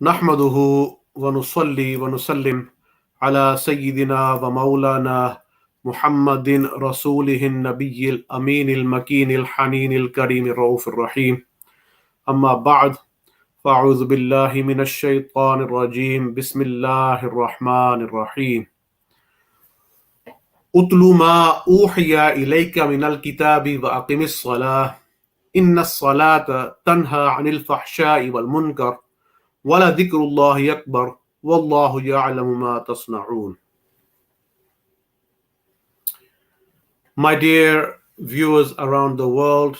نحمده ونصلي ونسلم على سيدنا ومولانا محمد رسوله النبي الأمين المكين الحنين الكريم الرؤوف الرحيم أما بعد فأعوذ بالله من الشيطان الرجيم بسم الله الرحمن الرحيم أتل ما أوحي إليك من الكتاب وأقم الصلاة إن الصلاة تنهى عن الفحشاء والمنكر وَلَذِكْرُ اللَّهِ أَكْبَرُ وَاللَّهُ يَعْلَمُ مَا تَصْنَعُونَ. My dear viewers around the world,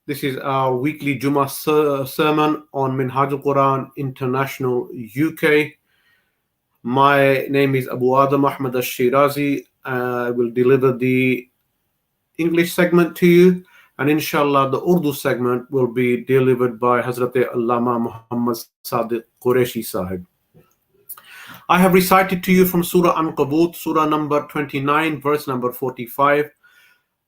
this is our weekly Juma sermon on Minhaj-ul-Quran International UK. My name is Abu Adam Ahmad al-Shirazi. I will deliver the English segment to you, and inshallah the Urdu segment will be delivered by Hazrat Allama Muhammad Sadiq Qureshi Sahib. I have recited to you from Surah Ankabut, Surah number 29, verse number 45.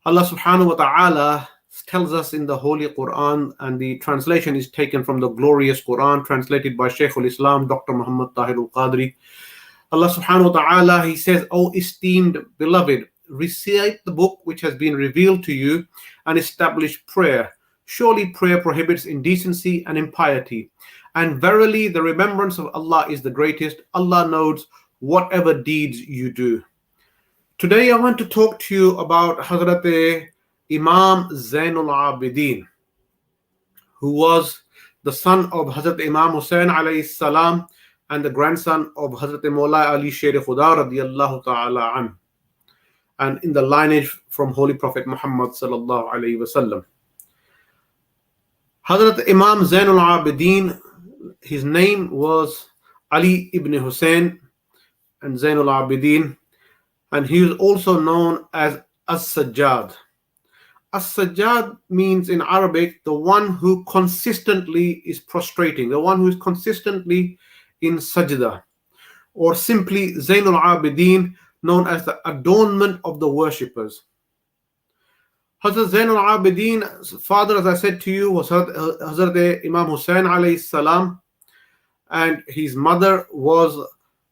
Allah subhanahu wa ta'ala tells us in the Holy Quran, and the translation is taken from the glorious Quran, translated by Shaykh al-Islam, Dr. Muhammad Tahir al-Qadri. Allah subhanahu wa ta'ala, He says, O esteemed beloved, recite the book which has been revealed to you and establish prayer. Surely prayer prohibits indecency and impiety. And verily the remembrance of Allah is the greatest. Allah knows whatever deeds you do. Today I want to talk to you about Hazrat Imam Zainul Abidin, who was the son of Hazrat Imam Hussain alayhi salam and the grandson of Hazrat Mawla Ali Sher Khuda radiyallahu ta'ala anhu, and in the lineage from Holy Prophet Muhammad sallallahu alayhi wasallam. Hazrat Imam Zainul Abidin, his name was Ali ibn Hussein and Zainul Abidin, and he is also known as As-Sajjad. As-Sajjad means in Arabic the one who consistently is prostrating, the one who is consistently in sajda, or simply Zainul Abidin, known as the adornment of the worshippers. Hazrat Zainul Abidin's father, as I said to you, was Hazrat Imam Hussain alayhi salam, and his mother was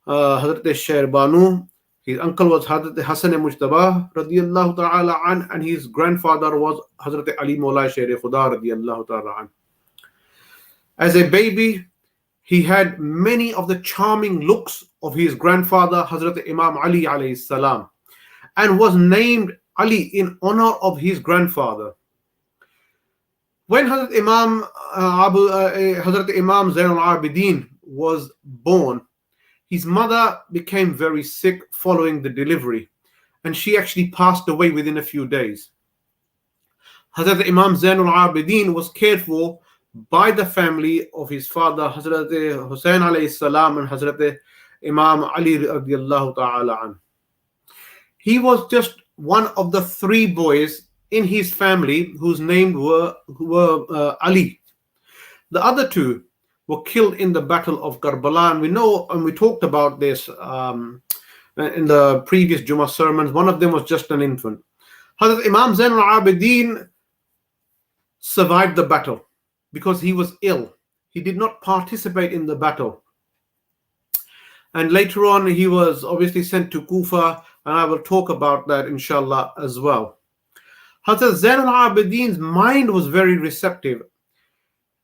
Hazrat Sher Banu. His uncle was Hazrat Hassan Mujtaba radiyallahu ta'ala an, and his grandfather was Hazrat Ali Mawla Sher Khuda radiyallahu ta'ala an. As a baby, he had many of the charming looks of his grandfather Hazrat Imam Ali alayhi salam, and was named Ali in honor of his grandfather. When Hazrat Imam Zainul Abidin was born, his mother became very sick following the delivery, and she actually passed away within a few days. Hazrat Imam Zainul Abidin was cared for by the family of his father Hazrat Hussain alayhi salam and Hazrat Imam Ali radiyallahu ta'ala an. He was just one of the three boys in his family whose names were Ali. The other two were killed in the Battle of Karbala, and we know, and we talked about this in the previous Juma sermons. One of them was just an infant. Hazrat Imam Zainul Abidin survived the battle because he was ill. He did not participate in the battle. And later on, he was obviously sent to Kufa, and I will talk about that inshallah as well. Hazrat Zainul Abidin's mind was very receptive.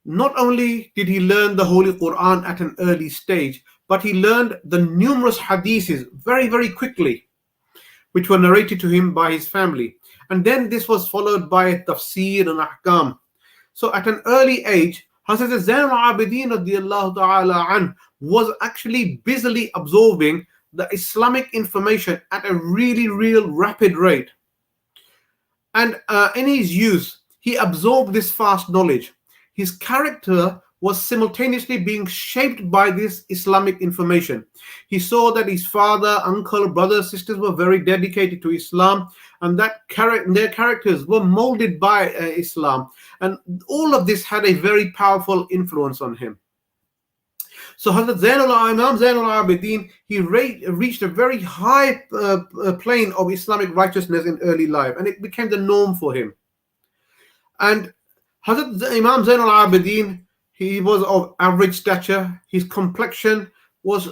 Not only did he learn the Holy Quran at an early stage, but he learned the numerous hadiths very, very quickly, which were narrated to him by his family. And then this was followed by tafsir and ahkam. So at an early age, Hazrat Zainul Abidin radiyallahu ta'ala an was actually busily absorbing the Islamic information at a really, real rapid rate. And in his youth, he absorbed this fast knowledge. His character was simultaneously being shaped by this Islamic information. He saw that his father, uncle, brothers, sisters were very dedicated to Islam, and that their characters were molded by Islam. And all of this had a very powerful influence on him. So Hazrat Imam Zainul Abidin, he reached a very high plane of Islamic righteousness in early life, and it became the norm for him. And Hazrat Imam Zainul Abidin He was of average stature. His complexion was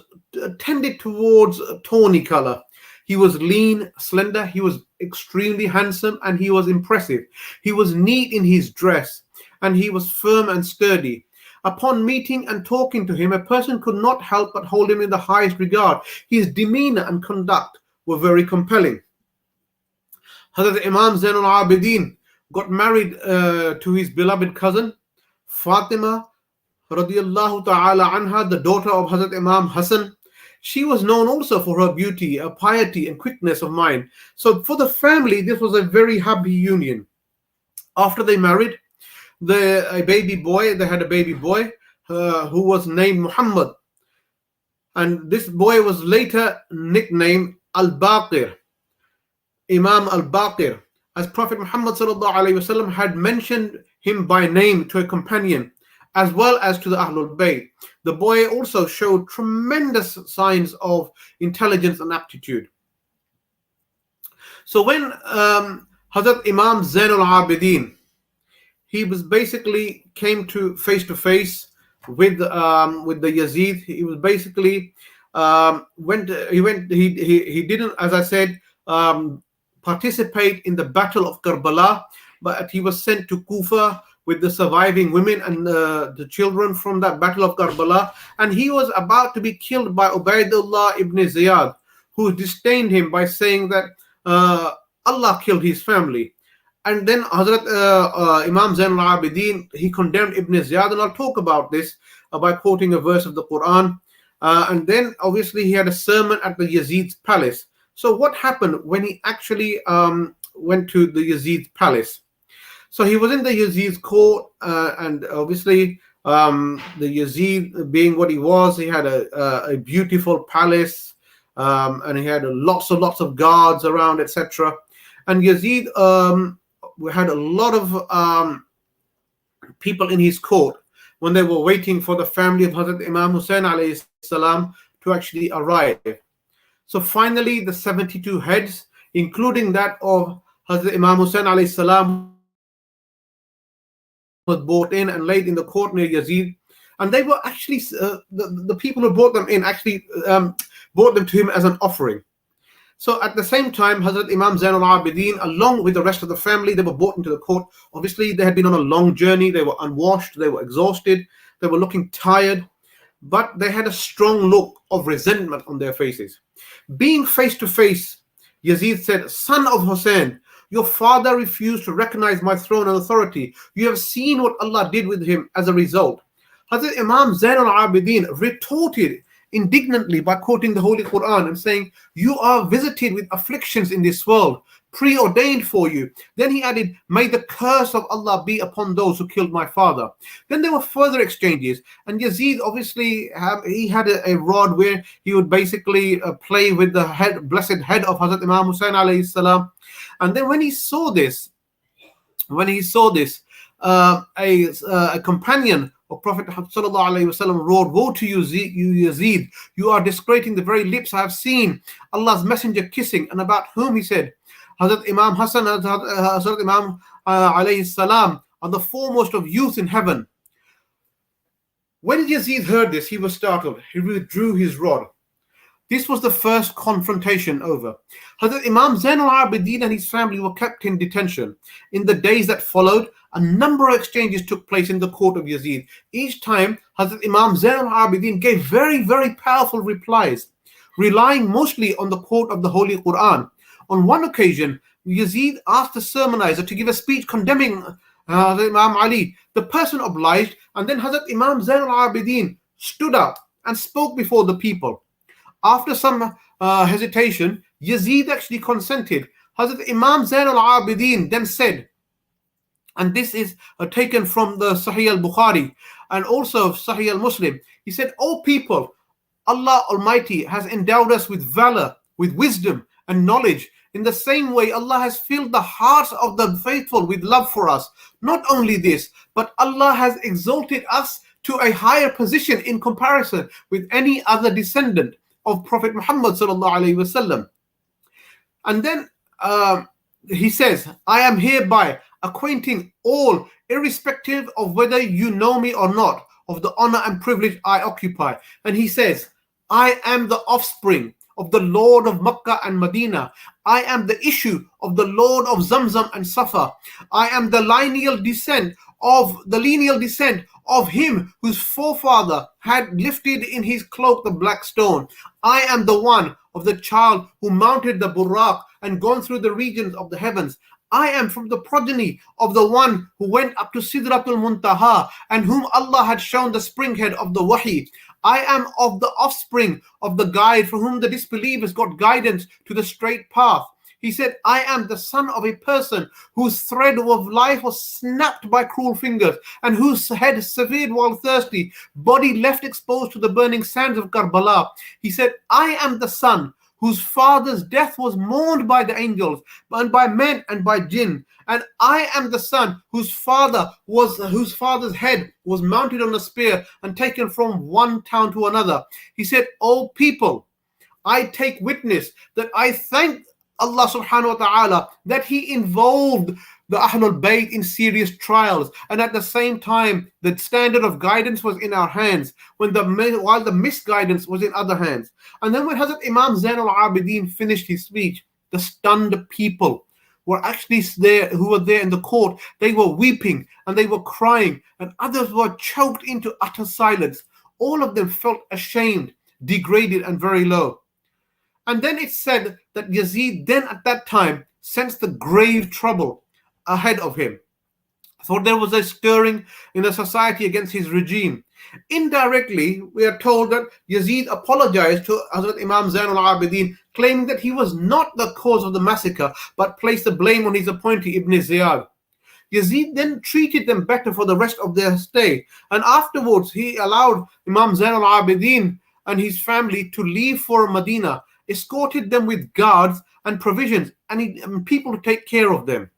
tended towards a tawny color. He was lean, slender. He was extremely handsome and he was impressive. He was neat in his dress and he was firm and sturdy. Upon meeting and talking to him, a person could not help but hold him in the highest regard. His demeanor and conduct were very compelling. Hazrat Imam Zainul Abidin got married to his beloved cousin Fatima radiyallahu ta'ala anha, the daughter of Hazrat Imam Hassan. She was known also for her beauty, her piety, and quickness of mind. So for the family, this was a very happy union. After they married, they had a baby boy who was named Muhammad. And this boy was later nicknamed Al-Baqir, Imam Al-Baqir, as Prophet Muhammad sallallahu alaihi wasallam had mentioned him by name to a companion, as well as to the Ahlul Bayt. The boy also showed tremendous signs of intelligence and aptitude. So when Hazrat Imam Zainul Abidin, he was basically came to face with the Yazid. He was basically he didn't, as I said, participate in the battle of Karbala, but he was sent to Kufa with the surviving women and the children from that battle of Karbala, and he was about to be killed by Ubaidullah ibn Ziyad, who disdained him by saying that Allah killed his family. And then Hazrat Imam Zainul Abidin, he condemned Ibn Ziyad, and I'll talk about this by quoting a verse of the Quran. And then obviously he had a sermon at the Yazid's palace. So what happened when he actually went to the Yazid's palace? So he was in the Yazid's court, and obviously the Yazid, being what he was, he had a beautiful palace, and he had lots of guards around, etc. And Yazid had a lot of people in his court when they were waiting for the family of Hazrat Imam Hussain alayhi salam to actually arrive. So finally, the 72 heads, including that of Hazrat Imam Hussain alayhi salam, was brought in and laid in the court near Yazid. And they were actually, the people who brought them in actually brought them to him as an offering. So at the same time, Hazrat Imam Zainul Abidin, along with the rest of the family, they were brought into the court. Obviously, they had been on a long journey. They were unwashed. They were exhausted. They were looking tired. But they had a strong look of resentment on their faces. Being face to face, Yazid said, "Son of Hussein, your father refused to recognize my throne and authority. You have seen what Allah did with him as a result." Hazrat Imam Zainul Abidin retorted indignantly by quoting the Holy Quran and saying, "You are visited with afflictions in this world, preordained for you." Then he added, "May the curse of Allah be upon those who killed my father." Then there were further exchanges, and Yazid obviously had a rod where he would basically play with the blessed head of Hazrat Imam Hussain alayhi salam. And then when he saw this, a companion of Prophet sallallahu alaihi wasallam roared, "Woe to you, Yazid! You are disgracing the very lips I have seen Allah's messenger kissing." And about whom he said, Hazrat Imam Hassan and Hazrat Imam alayhi salam are the foremost of youth in heaven. When Yazid heard this, he was startled. He withdrew his rod. This was the first confrontation over. Hazrat Imam Zainul Abidin and his family were kept in detention. In the days that followed, a number of exchanges took place in the court of Yazid. Each time, Hazrat Imam Zainul Abidin gave very, very powerful replies, relying mostly on the quote of the Holy Quran. On one occasion, Yazid asked the sermonizer to give a speech condemning Hazrat Imam Ali. The person obliged, and then Hazrat Imam Zainul Abidin stood up and spoke before the people. After some hesitation, Yazid actually consented. Hazrat Imam Zainul Abidin then said, and this is taken from the Sahih al-Bukhari and also Sahih al-Muslim, he said, "O people, Allah Almighty has endowed us with valor, with wisdom and knowledge. In the same way, Allah has filled the hearts of the faithful with love for us. Not only this, but Allah has exalted us to a higher position in comparison with any other descendant of Prophet Muhammad sallallahu alaihi wasallam." And then he says, "I am hereby acquainting all, irrespective of whether you know me or not, of the honor and privilege I occupy. And he says, I am the offspring of the Lord of Makkah and Medina. I am the issue of the Lord of Zamzam and Safa. I am the lineal descent of him whose forefather had lifted in his cloak the black stone. I am the one of the child who mounted the Buraq and gone through the regions of the heavens. I am from the progeny of the one who went up to Sidratul Muntaha and whom Allah had shown the springhead of the Wahi. I am of the offspring of the guide for whom the disbelievers got guidance to the straight path. He said, I am the son of a person whose thread of life was snapped by cruel fingers and whose head severed while thirsty, body left exposed to the burning sands of Karbala. He said, I am the son whose father's death was mourned by the angels and by men and by jinn. And I am the son whose father's head was mounted on a spear and taken from one town to another. He said, O people, I take witness that I thank Allah subhanahu wa ta'ala that he involved the Ahlul Bayt in serious trials, and at the same time the standard of guidance was in our hands while the misguidance was in other hands. And then when Hazrat Imam Zain al-Abidin finished his speech, the stunned people were actually there, who were there in the court. They were weeping and they were crying, and others were choked into utter silence. All of them felt ashamed, degraded and very low. And then it said that Yazid then at that time sensed the grave trouble ahead of him. So there was a stirring in the society against his regime. Indirectly, we are told that Yazid apologized to Hazrat Imam Zain al-Abidin, claiming that he was not the cause of the massacre, but placed the blame on his appointee Ibn Ziyad. Yazid then treated them better for the rest of their stay, and afterwards he allowed Imam Zain al-Abidin and his family to leave for Medina, escorted them with guards and provisions and people to take care of them.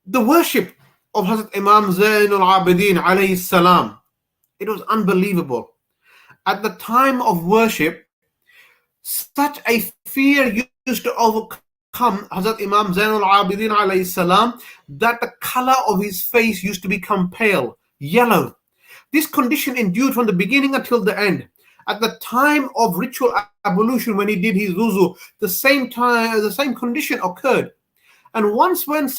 The worship of Hazrat Imam Zain al-Abidin alayhi salam, it was unbelievable. At the time of worship, such a fear used to overcome Hazrat Imam Zain al-Abidin alayhi salam that the color of his face used to become pale, yellow. This condition endured from the beginning until the end. At the time of ritual ablution, when he did his wuzu, the same condition occurred. And once when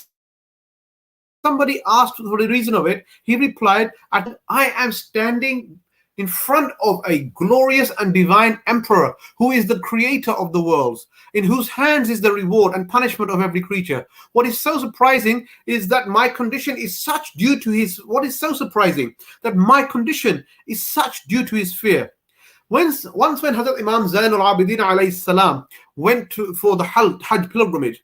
somebody asked for the reason of it, he replied, I am standing in front of a glorious and divine emperor who is the creator of the worlds, in whose hands is the reward and punishment of every creature. What is so surprising is that my condition is such due to his due to his fear. Once when Hazrat Imam Zain al-Abidin alayhi salam went for the Hajj pilgrimage,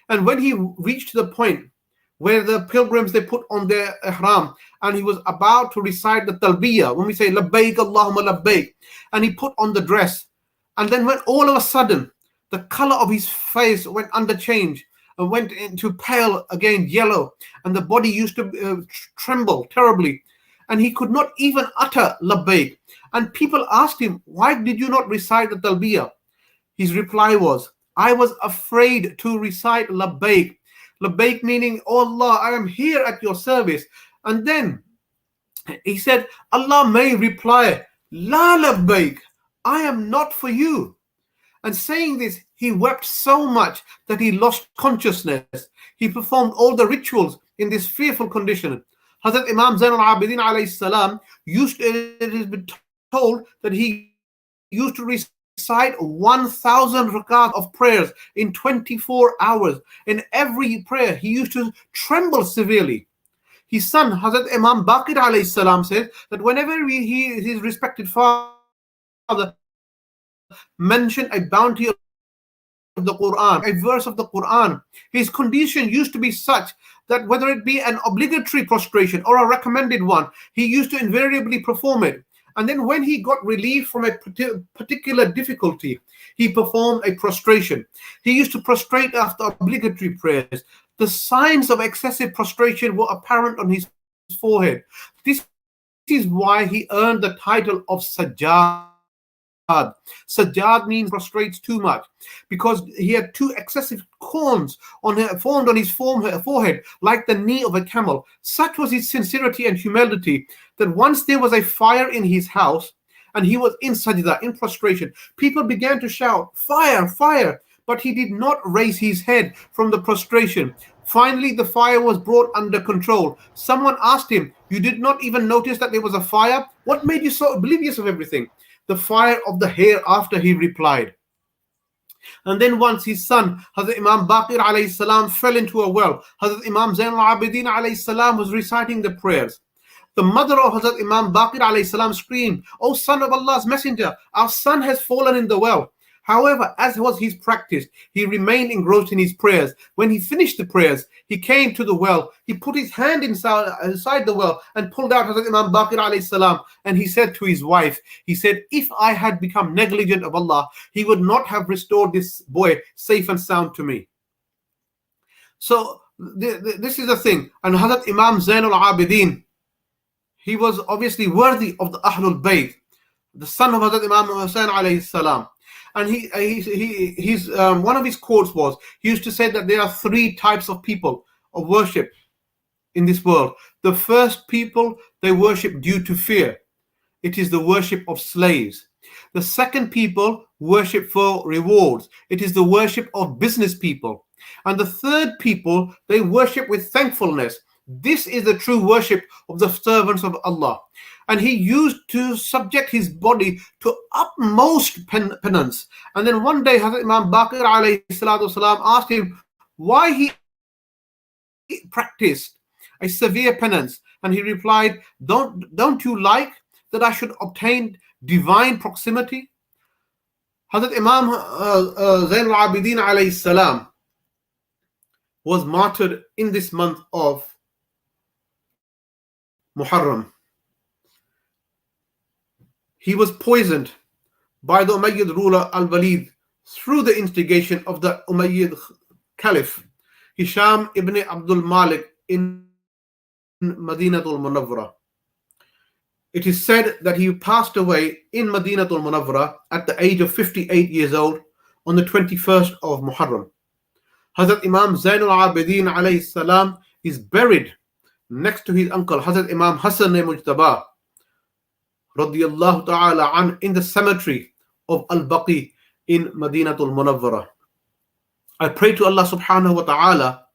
and when he reached the point where the pilgrims, they put on their ihram, and he was about to recite the talbiyah, when we say labbaik Allahumma labbaik, and he put on the dress, and then when all of a sudden the color of his face went under change and went into pale again, yellow, and the body used to tremble terribly, and he could not even utter labbaik. And people asked him, why did you not recite the talbiyah? His reply was, I was afraid to recite labbaik. Labbaik meaning, oh Allah, I am here at your service. And then he said, Allah may reply, La labbaik, I am not for you. And saying this, he wept so much that he lost consciousness. He performed all the rituals in this fearful condition. Hazrat Imam Zain al-Abidin alayhi salam it has been told that he used to recite 1,000 rakat of prayers in 24 hours. In every prayer, he used to tremble severely. His son, Hazrat Imam Baqir alayhi salam, said that whenever his respected father mentioned a bounty of the Quran, a verse of the Quran, his condition used to be such that whether it be an obligatory prostration or a recommended one, he used to invariably perform it. And then when he got relief from a particular difficulty, he performed a prostration. He used to prostrate after obligatory prayers. The signs of excessive prostration were apparent on his forehead. This is why he earned the title of Sajjad. Sajjad means prostrates too much, because he had two excessive corns formed on his forehead like the knee of a camel. Such was his sincerity and humility that once there was a fire in his house and he was in sajda, in prostration. People began to shout, "Fire, fire!" But he did not raise his head from the prostration. Finally, the fire was brought under control. Someone asked him, "You did not even notice that there was a fire? What made you so oblivious of everything?" "The fire of the hereafter," he replied. And then once his son, Hazrat Imam Baqir alayhi salam, fell into a well. Hazrat Imam Zain al-Abidin alayhi salam was reciting the prayers. The mother of Hazrat Imam Baqir alayhi salam screamed, "O son of Allah's messenger, our son has fallen in the well." However, as was his practice, he remained engrossed in his prayers. When he finished the prayers, he came to the well. He put his hand inside the well and pulled out Hazrat Imam Baqir alayhi salam. And he said to his wife, he said, "If I had become negligent of Allah, He would not have restored this boy safe and sound to me." So this is the thing. And Hazrat Imam Zain al-Abidin, he was obviously worthy of the Ahlul Bayt, the son of Hazrat Imam Hussain alayhi salam. And he's one of his quotes was, he used to say that there are three types of people of worship in this world. The first people, they worship due to fear. It is the worship of slaves. The second people worship for rewards. It is the worship of business people. And the third people, they worship with thankfulness. This is the true worship of the servants of Allah. And he used to subject his body to utmost penance. And then one day, Hazrat Imam Baqir alayhi salatu wasalam asked him why he practiced a severe penance. And he replied, don't you like that I should obtain divine proximity? Hazrat Imam Zain al-Abidin alayhi salam was martyred in this month of Muharram. He was poisoned by the Umayyad ruler Al-Walid through the instigation of the Umayyad Caliph Hisham ibn Abdul Malik in Madinatul Munawwara. It is said that he passed away in Madinatul Munawwara at the age of 58 years old on the 21st of Muharram. Hazrat Imam Zain al-Abidin alayhi salam is buried next to his uncle Hazrat Imam Hassan-e-Mujtaba radiyallahu ta'ala an in the cemetery of Al-Baqi in Madinatul Munawwara. I pray to Allah subhanahu wa ta'ala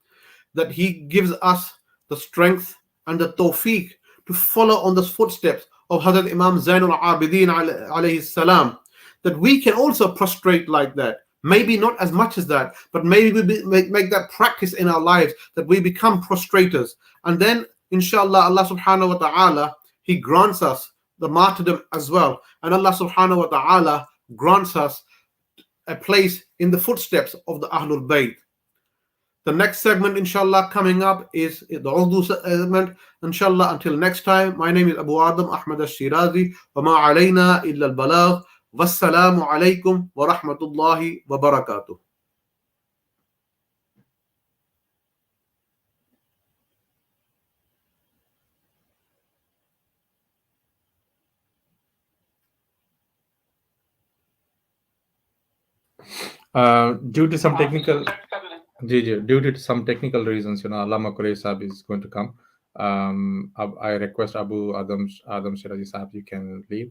that He gives us the strength and the tawfiq to follow on the footsteps of Hazrat Imam Zain al-Abidin alayhi salam, that we can also prostrate like that. Maybe not as much as that, but maybe we make that practice in our lives, that we become prostrators. And then, inshallah, Allah subhanahu wa ta'ala, He grants us the martyrdom as well. And Allah subhanahu wa ta'ala grants us a place in the footsteps of the Ahlul Bayt. The next segment, inshallah, coming up is the Urdu segment. Inshallah, until next time, my name is Abu Adam Ahmad al-Shirazi. Wa ma alayna illa al-balagh. Wassalamu alaikum wa rahmatullahi wa barakatuh. Due to some technical due to some technical reasons, Allama Quraysh Sahib is going to come. I request Abu Adam Shirazi Sahib, you can leave.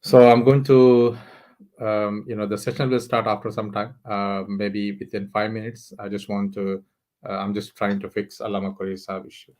So I'm going to the session will start after some time, maybe within 5 minutes. I just want to I'm just trying to fix Allama Quraysh Sahib issue.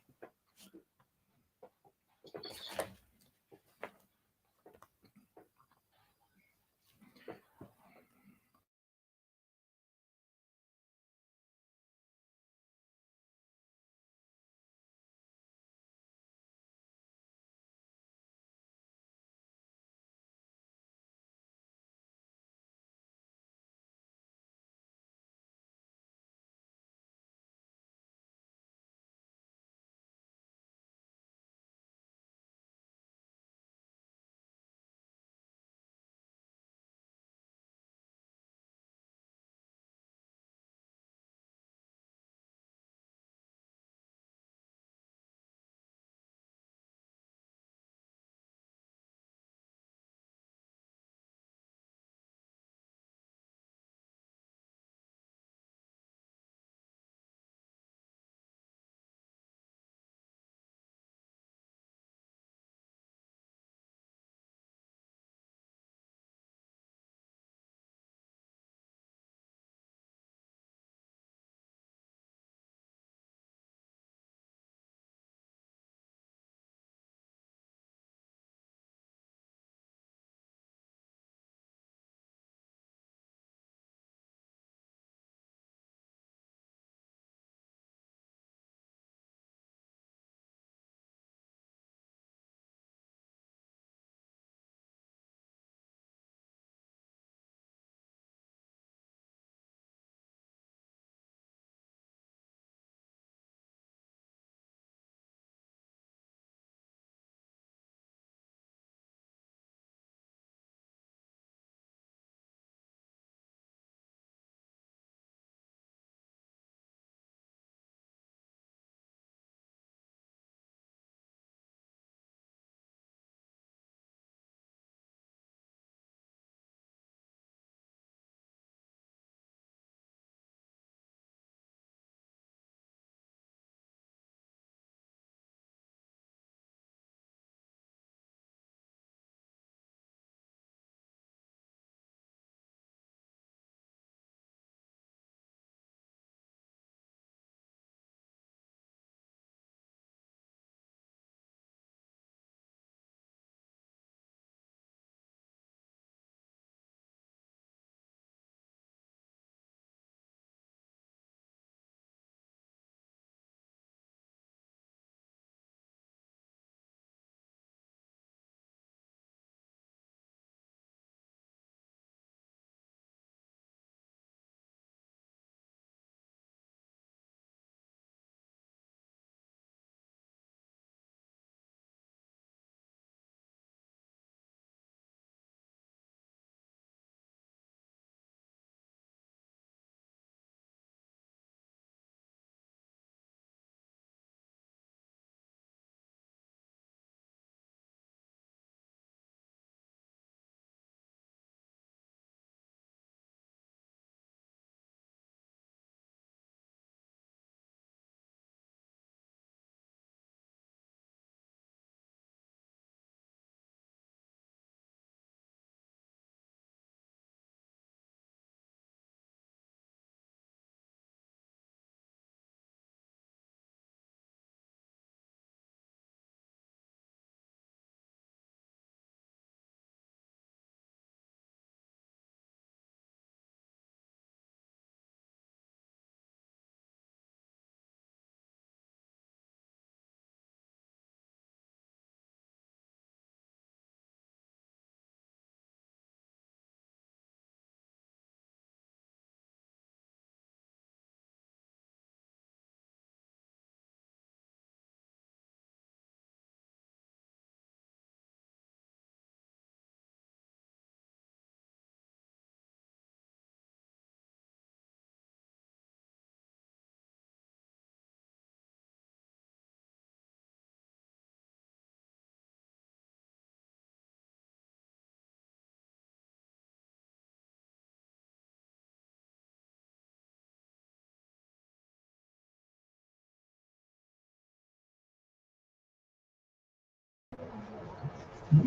جی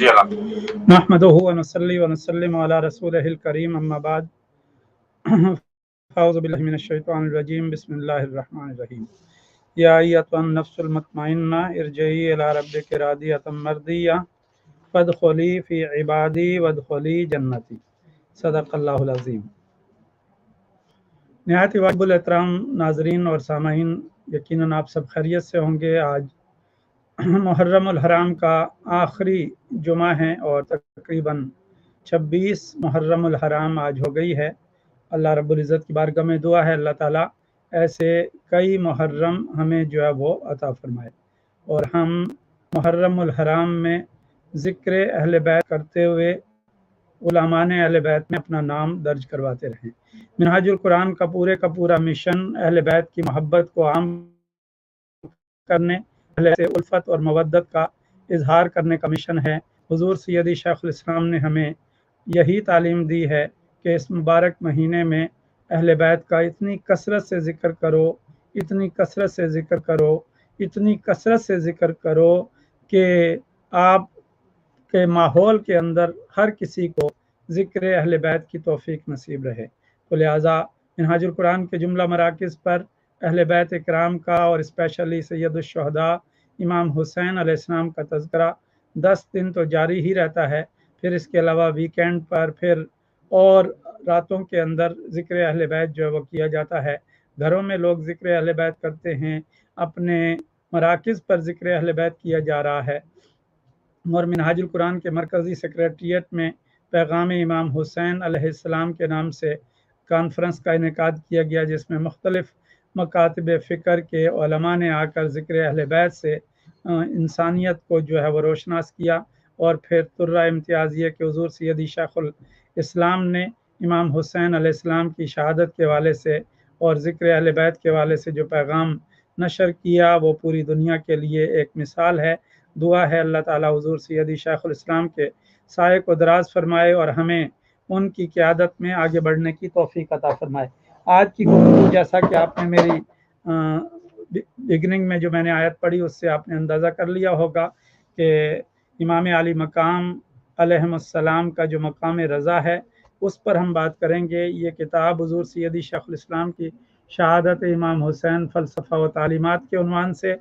اللہ. نحمده ونصلي ونسلم على رسوله الكريم اما بعد فاعوذ بالله من الشيطان الرجيم بسم الله الرحمن الرحيم يا ايتها النفس المطمئنة ارجعي الى ربك راضية مرضية فادخلي في عبادي وادخلي جنتي صدق اللہ العظیم. نہایت واجب الاحترام ناظرین اور سامعین، یقیناً آپ سب خیریت سے ہوں گے. آج محرم الحرام کا آخری جمعہ ہے اور تقریباً 26 محرم الحرام آج ہو گئی ہے. اللہ رب العزت کی بارگاہ میں دعا ہے اللہ تعالیٰ ایسے کئی محرم ہمیں جو ہے وہ عطا فرمائے اور ہم محرم الحرام میں ذکر اہل بیت کرتے ہوئے علماء اہل بیت میں اپنا نام درج کرواتے رہیں. منہاج القرآن کا پورا مشن اہل بیت کی محبت کو عام کرنے، اہل سے الفت اور مودت کا اظہار کرنے کا مشن ہے. حضور سیدی شیخ الاسلام نے ہمیں یہی تعلیم دی ہے کہ اس مبارک مہینے میں اہل بیت کا اتنی کثرت سے ذکر کرو، اتنی کثرت سے ذکر کرو، اتنی کثرت سے ذکر کرو کہ آپ کے ماحول کے اندر ہر کسی کو ذکر اہل بیت کی توفیق نصیب رہے. تو لہٰذا منہاج القرآن کے جملہ مراکز پر اہل بیت اکرام کا اور اسپیشلی سید الشہداء امام حسین علیہ السلام کا تذکرہ 10 دن تو جاری ہی رہتا ہے. پھر اس کے علاوہ ویکینڈ پر پھر اور راتوں کے اندر ذکر اہل بیت جو ہے وہ کیا جاتا ہے. گھروں میں لوگ ذکر اہل بیت کرتے ہیں، اپنے مراکز پر ذکر اہل بیت کیا جا رہا ہے. اور منہاج القرآن کے مرکزی سیکریٹریٹ میں پیغام امام حسین علیہ السلام کے نام سے کانفرنس کا انعقاد کیا گیا، جس میں مختلف مکاتب فکر کے علماء نے آ کر ذکر اہل بیت سے انسانیت کو جو ہے وہ روشناس کیا. اور پھر ترہ امتیازیہ کے حضور سیدی شیخ الاسلام نے امام حسین علیہ السلام کی شہادت کے حوالے سے اور ذکر اہل بیت کے حوالے سے جو پیغام نشر کیا وہ پوری دنیا کے لیے ایک مثال ہے. دعا ہے اللہ تعالیٰ حضور سیدی شیخ الاسلام کے سائے کو دراز فرمائے اور ہمیں ان کی قیادت میں آگے بڑھنے کی توفیق عطا فرمائے. آج کی گفتگو جیسا کہ آپ نے میری بگننگ میں جو میں نے آیت پڑھی اس سے آپ نے اندازہ کر لیا ہوگا کہ امام علی مقام علیہ السلام کا جو مقام رضا ہے اس پر ہم بات کریں گے. یہ کتاب حضور سیدی شیخ الاسلام کی شہادت امام حسین فلسفہ و تعلیمات کے عنوان سے،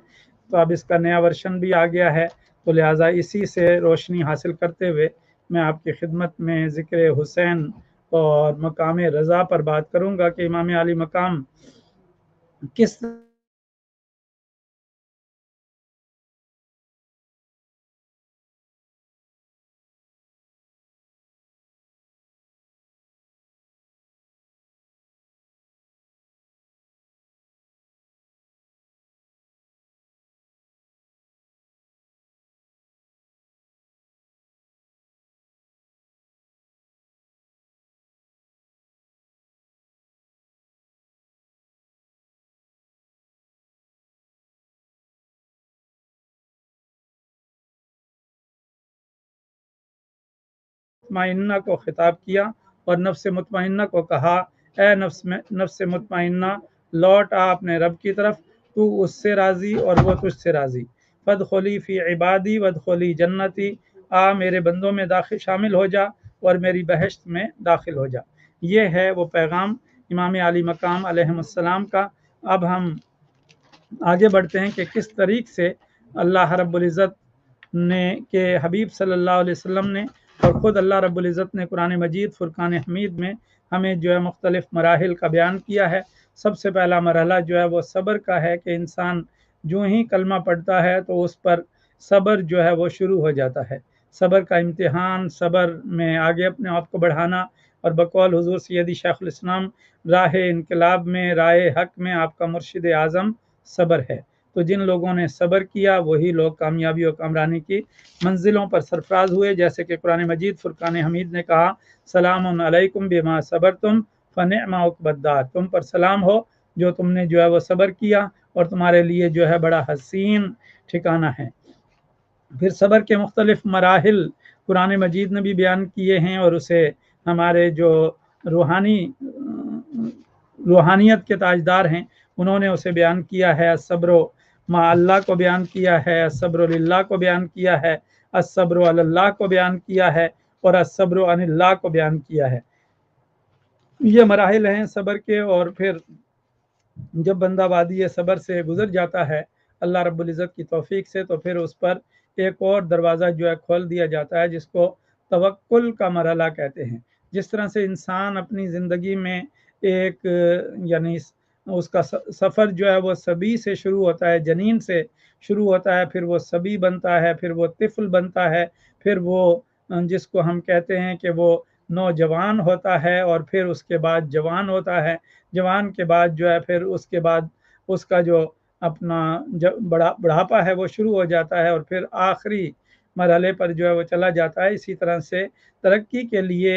تو اب اس کا نیا ورژن بھی آ گیا ہے، تو لہٰذا اسی سے روشنی حاصل کرتے ہوئے میں آپ کی خدمت میں ذکر حسین اور مقام رضا پر بات کروں گا کہ امام علی مقام کس مطمئنہ کو خطاب کیا اور نفس مطمئنہ کو کہا، اے نفس مطمئنہ لوٹ آ اپنے رب کی طرف، تو اس سے راضی اور وہ تجھ سے راضی. فادخلی فی عبادی وادخلی جنتی، آ میرے بندوں میں داخل شامل ہو جا اور میری بہشت میں داخل ہو جا. یہ ہے وہ پیغام امام علی مقام علیہ السلام کا. اب ہم آگے بڑھتے ہیں کہ کس طریق سے اللہ رب العزت نے کہ حبیب صلی اللہ علیہ وسلم نے اور خود اللہ رب العزت نے قرآن مجید فرقان حمید میں ہمیں جو ہے مختلف مراحل کا بیان کیا ہے. سب سے پہلا مرحلہ جو ہے وہ صبر کا ہے کہ انسان جو ہی کلمہ پڑھتا ہے تو اس پر صبر جو ہے وہ شروع ہو جاتا ہے. صبر کا امتحان، صبر میں آگے اپنے آپ کو بڑھانا، اور بقول حضور سیدی شیخ الاسلام راہ انقلاب میں، راہ حق میں آپ کا مرشد اعظم صبر ہے. تو جن لوگوں نے صبر کیا وہی لوگ کامیابی اور کامرانی کی منزلوں پر سرفراز ہوئے. جیسے کہ قرآن مجید فرقان حمید نے کہا، سلام علیکم بما صبرتم فنعم عقبی الدار، تم پر سلام ہو جو تم نے جو ہے وہ صبر کیا اور تمہارے لیے جو ہے بڑا حسین ٹھکانہ ہے. پھر صبر کے مختلف مراحل قرآن مجید نے بھی بیان کیے ہیں اور اسے ہمارے جو روحانیت کے تاجدار ہیں، انہوں نے اسے بیان کیا ہے۔ الصبر مع اللہ کو بیان کیا ہے، الصبر للہ کو بیان کیا ہے، الصبر علی اللہ کو بیان کیا ہے، اور الصبر عن اللہ کو بیان کیا ہے۔ یہ مراحل ہیں صبر کے، اور پھر جب بندہ وادی صبر سے گزر جاتا ہے اللہ رب العزت کی توفیق سے، تو پھر اس پر ایک اور دروازہ جو ہے کھول دیا جاتا ہے، جس کو توکل کا مرحلہ کہتے ہیں۔ جس طرح سے انسان اپنی زندگی میں ایک یعنی اس کا سفر جو ہے وہ صبی سے شروع ہوتا ہے، جنین سے شروع ہوتا ہے، پھر وہ صبی بنتا ہے، پھر وہ طفل بنتا ہے، پھر وہ جس کو ہم کہتے ہیں کہ وہ نوجوان ہوتا ہے، اور پھر اس کے بعد جوان ہوتا ہے، جوان کے بعد جو ہے پھر اس کے بعد اس کا جو اپنا بڑھاپا ہے وہ شروع ہو جاتا ہے، اور پھر آخری مرحلے پر جو ہے وہ چلا جاتا ہے۔ اسی طرح سے ترقی کے لیے،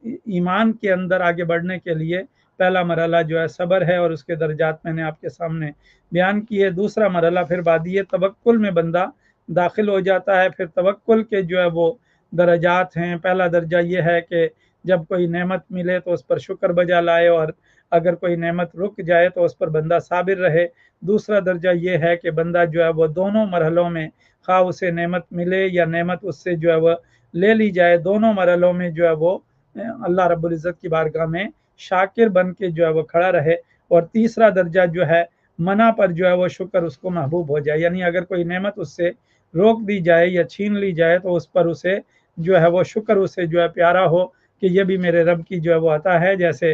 ایمان کے اندر آگے بڑھنے کے لیے پہلا مرحلہ جو ہے صبر ہے، اور اس کے درجات میں نے آپ کے سامنے بیان کیے۔ دوسرا مرحلہ پھر وادی توکل میں بندہ داخل ہو جاتا ہے۔ پھر توکل کے جو ہے وہ درجات ہیں۔ پہلا درجہ یہ ہے کہ جب کوئی نعمت ملے تو اس پر شکر بجا لائے، اور اگر کوئی نعمت رک جائے تو اس پر بندہ صابر رہے۔ دوسرا درجہ یہ ہے کہ بندہ جو ہے وہ دونوں مرحلوں میں، خواہ اسے نعمت ملے یا نعمت اس سے جو ہے وہ لے لی جائے، دونوں مرحلوں میں جو ہے وہ اللہ رب العزت کی بارگاہ میں شاکر بن کے جو ہے وہ کھڑا رہے۔ اور تیسرا درجہ جو ہے منع پر جو ہے وہ شکر اس کو محبوب ہو جائے، یعنی اگر کوئی نعمت اس سے روک دی جائے یا چھین لی جائے تو اس پر اسے جو ہے وہ شکر اسے جو ہے پیارا ہو کہ یہ بھی میرے رب کی جو ہے وہ عطا ہے۔ جیسے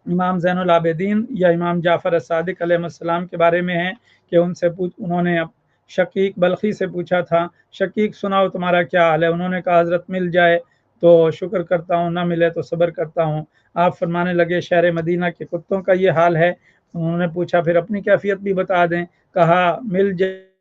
امام زین العابدین یا امام جعفر الصادق علیہ السلام کے بارے میں ہے کہ انہوں نے شقیق بلخی سے پوچھا تھا، شقیق سناؤ تمہارا کیا حال ہے؟ انہوں نے کہا حضرت مل جائے تو شکر کرتا ہوں، نہ ملے تو صبر کرتا ہوں۔ آپ فرمانے لگے شہر مدینہ کے کتوں کا یہ حال ہے؟ انہوں نے پوچھا پھر اپنی کیفیت بھی بتا دیں، کہا مل جائے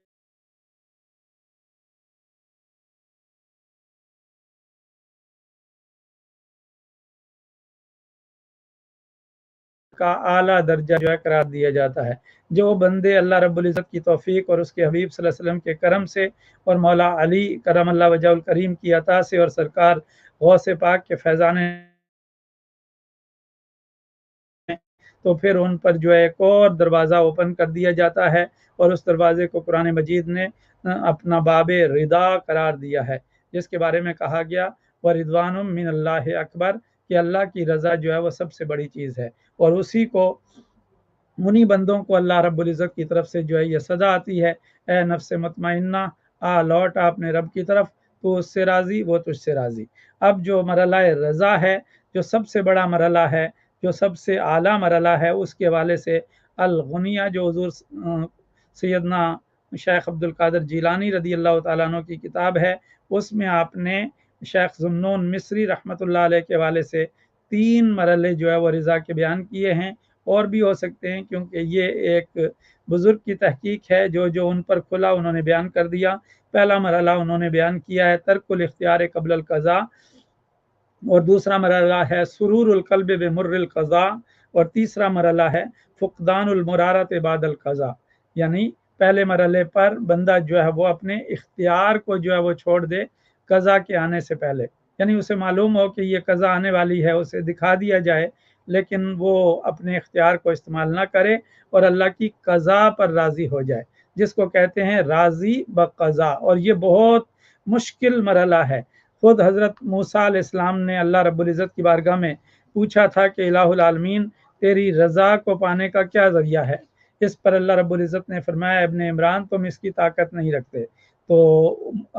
کا اعلیٰ درجہ جو ہے قرار دیا جاتا ہے۔ جو بندے اللہ رب العزت کی توفیق اور اس کے حبیب صلی اللہ علیہ وسلم کے کرم سے، اور مولا علی کرم اللہ وجہ الکریم کی عطا سے، اور سرکار غوث پاک کے فیضان، تو پھر ان پر جو ہے ایک اور دروازہ اوپن کر دیا جاتا ہے، اور اس دروازے کو قرآن مجید نے اپنا باب رضا قرار دیا ہے، جس کے بارے میں کہا گیا وَرِضْوَانٌ مِّنَ اللَّهِ اکبر، کہ اللہ کی رضا جو ہے وہ سب سے بڑی چیز ہے، اور اسی کو انہی بندوں کو اللہ رب العزت کی طرف سے جو ہے یہ سزا آتی ہے، اے نفس مطمئنہ آ لوٹ اپنے رب کی طرف، تو اس سے راضی وہ تجھ سے راضی۔ اب جو مرحلہ رضا ہے، جو سب سے بڑا مرحلہ ہے، جو سب سے اعلیٰ مرحلہ ہے، اس کے حوالے سے الغنیہ جو حضور سیدنا شیخ عبد القادر جیلانی رضی اللہ تعالیٰ عنہ کی کتاب ہے، اس میں آپ نے شیخ ذوالنون مصری رحمۃ اللہ علیہ کے حوالے سے 3 مرحلے جو ہے وہ رضا کے بیان کیے ہیں، اور بھی ہو سکتے ہیں کیونکہ یہ ایک بزرگ کی تحقیق ہے، جو ان پر کھلا انہوں نے بیان کر دیا۔ پہلا مرحلہ انہوں نے بیان کیا ہے ترک الاختیار قبل القضاء، اور دوسرا مرحلہ ہے سرور القلب بمر القضاء، اور تیسرا مرحلہ ہے فقدان المرارت بعد القضاء، یعنی پہلے مرحلے پر بندہ جو ہے وہ اپنے اختیار کو جو ہے وہ چھوڑ دے قضا کے آنے سے پہلے، یعنی اسے معلوم ہو کہ یہ قضا آنے والی ہے، اسے دکھا دیا جائے، لیکن وہ اپنے اختیار کو استعمال نہ کرے اور اللہ کی قضا پر راضی ہو جائے، جس کو کہتے ہیں راضی بقضا، اور یہ بہت مشکل مرحلہ ہے۔ خود حضرت موسیٰ علیہ السلام نے اللہ رب العزت کی بارگاہ میں پوچھا تھا کہ الہ العالمین تیری رضا کو پانے کا کیا ذریعہ ہے؟ اس پر اللہ رب العزت نے فرمایا ابن عمران تم اس کی طاقت نہیں رکھتے۔ تو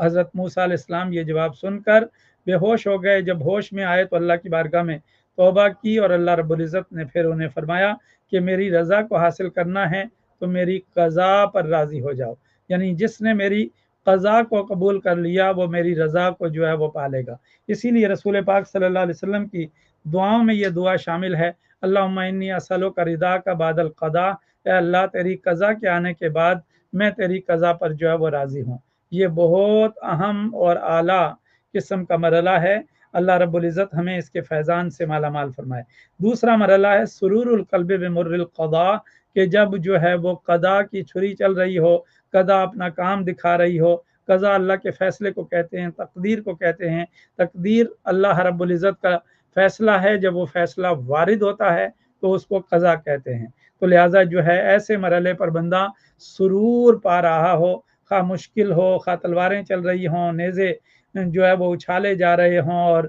حضرت موسیٰ علیہ السلام یہ جواب سن کر بے ہوش ہو گئے۔ جب ہوش میں آئے تو اللہ کی بارگاہ میں توبہ کی، اور اللہ رب العزت نے پھر انہیں فرمایا کہ میری رضا کو حاصل کرنا ہے تو میری قضا پر راضی ہو جاؤ، یعنی جس نے میری قضا کو قبول کر لیا وہ میری رضا کو جو ہے وہ پالے گا۔ اسی لیے رسول پاک صلی اللہ علیہ وسلم کی دعاؤں میں یہ دعا شامل ہے، اللہم انی اسألک رضاک بعد القضاء، اے اللہ تیری قضا کے آنے کے بعد میں تیری قضا پر جو ہے وہ راضی ہوں۔ یہ بہت اہم اور اعلیٰ قسم کا مرحلہ ہے، اللہ رب العزت ہمیں اس کے فیضان سے مالا مال فرمائے۔ دوسرا مرحلہ ہے سرور القلب بمر القضاء، کہ جب جو ہے وہ قضا کی چھری چل رہی ہو، قضا اپنا کام دکھا رہی ہو، قضا اللہ کے فیصلے کو کہتے ہیں، تقدیر کو کہتے ہیں، تقدیر اللہ رب العزت کا فیصلہ ہے، جب وہ فیصلہ وارد ہوتا ہے تو اس کو قضا کہتے ہیں۔ تو لہٰذا جو ہے ایسے مرحلے پر بندہ سرور پا رہا ہو، خواہ مشکل ہو، خواہ تلواریں چل رہی ہوں، نیزے جو ہے وہ اچھالے جا رہے ہوں اور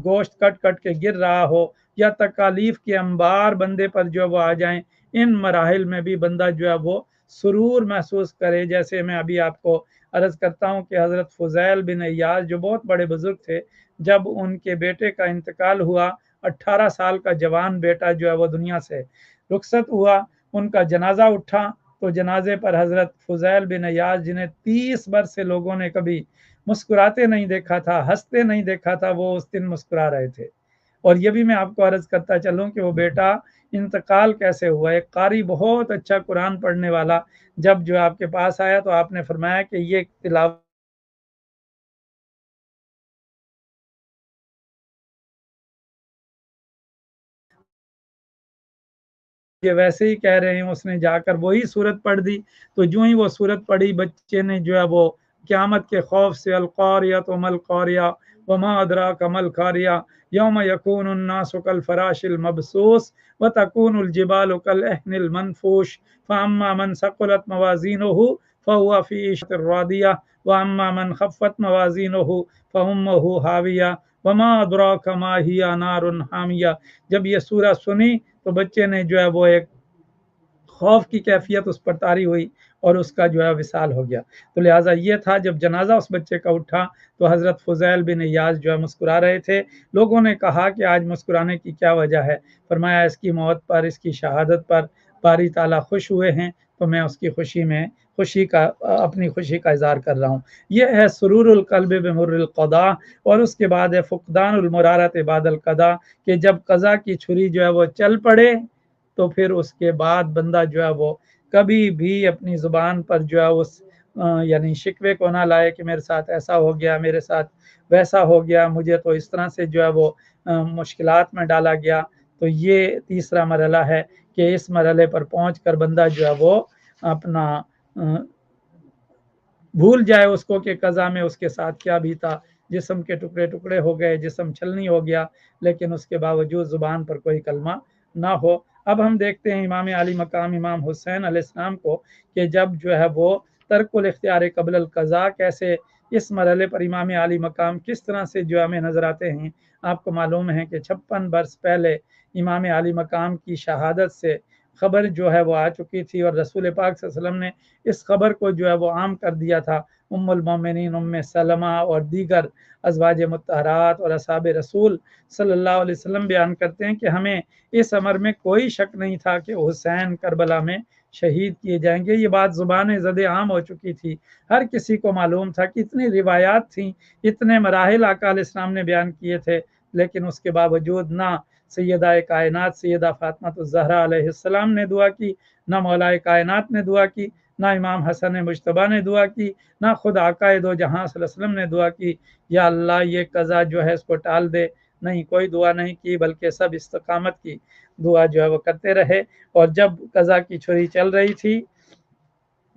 گوشت کٹ کٹ کے گر رہا ہو، یا تکالیف کے انبار بندے پر جو وہ آ جائیں، ان مراحل میں بھی بندہ جو ہے وہ سرور محسوس کرے۔ جیسے میں ابھی آپ کو عرض کرتا ہوں کہ حضرت فضیل بن عیاض جو بہت بڑے بزرگ تھے، جب ان کے بیٹے کا انتقال ہوا، 18 سال کا جوان بیٹا جو ہے وہ دنیا سے رخصت ہوا، ان کا جنازہ اٹھا تو جنازے پر حضرت فضیل بن عیاض جنہیں 30 برس سے لوگوں نے کبھی مسکراتے نہیں دیکھا تھا، ہنستے نہیں دیکھا تھا، وہ اس دن مسکرا رہے تھے۔ اور یہ بھی میں آپ کو عرض کرتا چلوں کہ وہ بیٹا انتقال کیسے ہوا۔ ایک قاری بہت اچھا قرآن پڑھنے والا جب جو آپ کے پاس آیا تو آپ نے فرمایا کہ یہ تلاوت یہ ویسے ہی کہہ رہے ہیں، اس نے جا کر وہی صورت پڑھ دی، تو جو ہی وہ صورت پڑھی بچے نے جو ہے وہ قیامت کے خوف سے القاریۃ مل قاریہ وما ادراک مل قاریہ یوم یکون الناس کالفراش المبثوث وتکون الجبال کالعہن المنفوش فاما من ثقلت موازینہ فہو فی عیشۃ راضیہ واما من خفت موازینہ فامہ ہاویہ وما ادراک ما ہی نار حامیہ۔ جب یہ سورہ سنی تو بچے نے جو ہے وہ ایک خوف کی کیفیت اس پر طاری ہوئی اور اس کا جو ہے وصال ہو گیا۔ تو لہٰذا یہ تھا، جب جنازہ اس بچے کا اٹھا تو حضرت فضیل بن عیاض جو ہے مسکرا رہے تھے۔ لوگوں نے کہا کہ آج مسکرانے کی کیا وجہ ہے؟ فرمایا اس کی موت پر، اس کی شہادت پر باری تعالیٰ خوش ہوئے ہیں، تو میں اس کی اپنی خوشی کا اظہار کر رہا ہوں۔ یہ ہے سرور القلب بمر القضاء، اور اس کے بعد ہے فقدان المرارت بعد القضاء، کہ جب قضا کی چھری جو ہے وہ چل پڑے تو پھر اس کے بعد بندہ جو ہے وہ کبھی بھی اپنی زبان پر جو ہے اس یعنی شکوے کو نہ لائے کہ میرے ساتھ ایسا ہو گیا، میرے ساتھ ویسا ہو گیا، مجھے تو اس طرح سے جو ہے وہ مشکلات میں ڈالا گیا۔ تو یہ تیسرا مرحلہ ہے کہ اس مرحلے پر پہنچ کر بندہ جو ہے وہ اپنا بھول جائے اس کو کہ قضا میں اس کے ساتھ کیا بھی تھا، جسم کے ٹکڑے ٹکڑے ہو گئے، جسم چھلنی ہو گیا، لیکن اس کے باوجود زبان پر کوئی کلمہ نہ ہو۔ اب ہم دیکھتے ہیں امام علی مقام امام حسین علیہ السلام کو کہ جب جو ہے وہ ترک الاختیار قبل القضاء، کیسے اس مرحلے پر امام علی مقام کس طرح سے جو ہمیں نظر آتے ہیں۔ آپ کو معلوم ہے کہ 56 برس پہلے امام علی مقام کی شہادت سے خبر جو ہے وہ آ چکی تھی، اور رسول پاک صلی اللہ علیہ وسلم نے اس خبر کو جو ہے وہ عام کر دیا تھا۔ ام المومنین ام سلمہ اور دیگر ازواج مطہرات اور اصحاب رسول صلی اللہ علیہ وسلم بیان کرتے ہیں کہ ہمیں اس امر میں کوئی شک نہیں تھا کہ حسین کربلا میں شہید کیے جائیں گے۔ یہ بات زبان زد عام ہو چکی تھی، ہر کسی کو معلوم تھا کہ اتنی روایات تھیں، اتنے مراحل آقا علیہ السلام نے بیان کیے تھے، لیکن اس کے باوجود نہ سیدہ کائنات سیدہ فاطمہ الزہرا علیہ السلام نے دعا کی، نہ مولا کائنات نے دعا کی، نہ امام حسن مجتبیٰ نے دعا کی، نہ خود آقا دو جہاں صلی اللہ علیہ وسلم نے دعا کی یا اللہ یہ قضا جو ہے اس کو ٹال دے۔ نہیں، کوئی دعا نہیں کی، بلکہ سب استقامت کی دعا جو ہے وہ کرتے رہے۔ اور جب قضا کی چھری چل رہی تھی